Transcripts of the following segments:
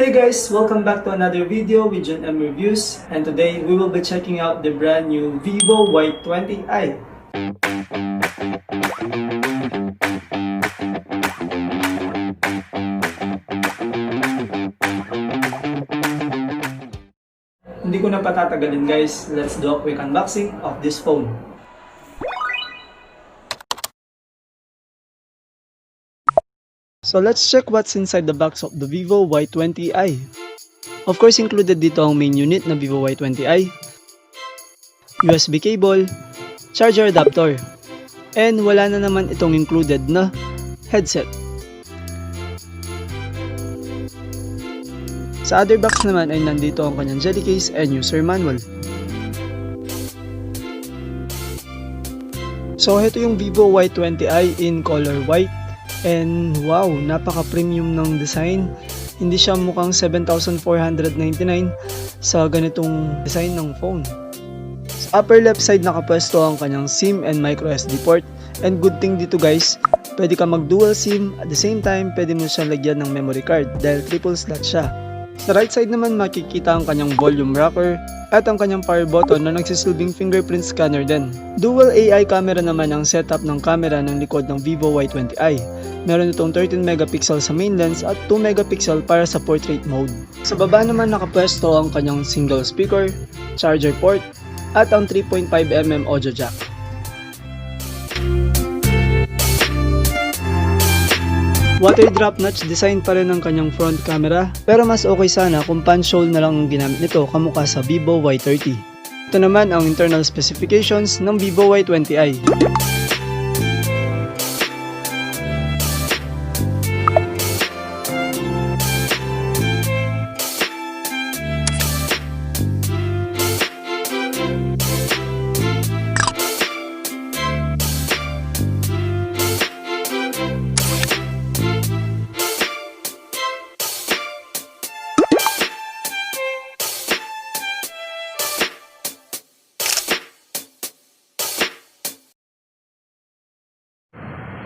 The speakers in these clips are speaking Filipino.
Hey guys, welcome back to another video with John M Reviews, and today we will be checking out the brand new VIVO Y20i. Hindi ko na patatagalin guys, let's do a quick unboxing of this phone. So let's check what's inside the box of the VIVO Y20i. Of course, included dito ang main unit na VIVO Y20i, USB cable, charger adapter, and wala na naman itong included na headset. Sa other box naman ay nandito ang kanyang jelly case and user manual. So ito yung VIVO Y20i in color white. And wow, napaka-premium ng design. Hindi siya mukhang 7,499 sa ganitong design ng phone. Sa upper left side nakapwesto ang kanyang SIM and microSD port. And good thing dito guys, pwede ka mag-dual SIM at the same time pwede mo siyang lagyan ng memory card dahil triple slot siya. Sa right side naman makikita ang kanyang volume rocker at ang kanyang power button na nagsisilbing fingerprint scanner din. Dual AI camera naman ang setup ng camera ng likod ng VIVO Y20i. Meron itong 13 megapixel sa main lens at 2 megapixel para sa portrait mode. Sa baba naman nakapwesto ang kanyang single speaker, charger port, at ang 3.5mm audio jack. Water drop notch design pa rin ang kanyang front camera, pero mas okay sana kung punch hole na lang ang ginamit nito kamukha sa VIVO Y30. Ito naman ang internal specifications ng VIVO Y20i.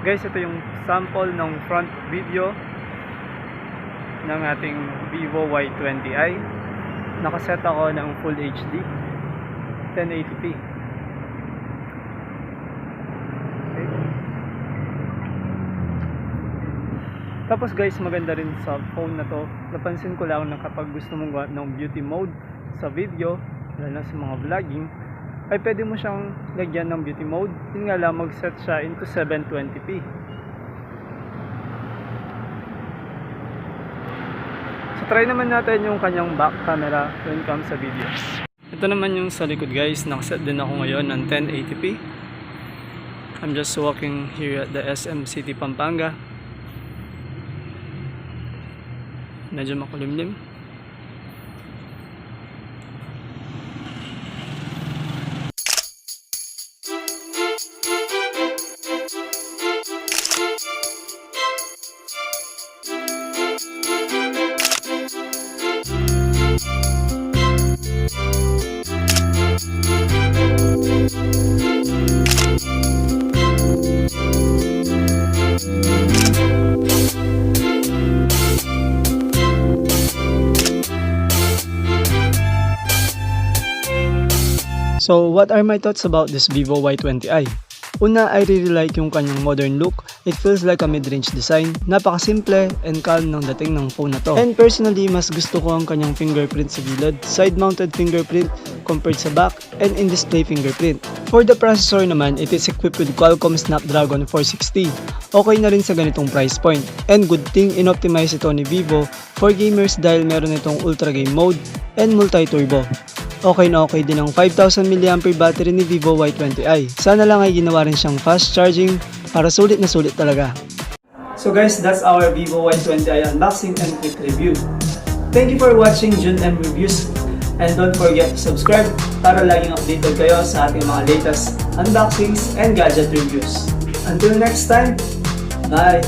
Guys, ito yung sample ng front video ng ating VIVO Y20i. Nakaset ako ng Full HD 1080p. Okay. Tapos guys, maganda rin sa phone na to. Napansin ko lang na kapag gusto mong gawa ng beauty mode sa video, lalo na sa mga vlogging, ay pwede mo siyang lagyan ng beauty mode. Yun nga lang, mag-set siya into 720p. So try naman natin yung kanyang back camera when it comes sa video. Ito naman yung sa likod guys, nakaset din ako ngayon ng 1080p. I'm just walking here at the SM City Pampanga. Medyo makulimlim. So, what are my thoughts about this VIVO Y20i? Una, I really like yung kanyang modern look. It feels like a mid-range design. Napakasimple and calm ng dating ng phone na to. And personally, mas gusto ko ang kanyang fingerprint sa gilid, side-mounted fingerprint compared sa back, and in-display fingerprint. For the processor naman, it is equipped with Qualcomm Snapdragon 460. Okay na rin sa ganitong price point. And good thing, in-optimize ito ni VIVO for gamers dahil meron itong ultra game mode and multi-turbo. Okay na okay din ang 5,000 mAh battery ni VIVO Y20i. Sana lang ay ginawa rin siyang fast charging para sulit na sulit talaga. So guys, that's our VIVO Y20i unboxing and quick review. Thank you for watching Jun M Reviews, and don't forget to subscribe para laging updated kayo sa ating mga latest unboxings and gadget reviews. Until next time, bye!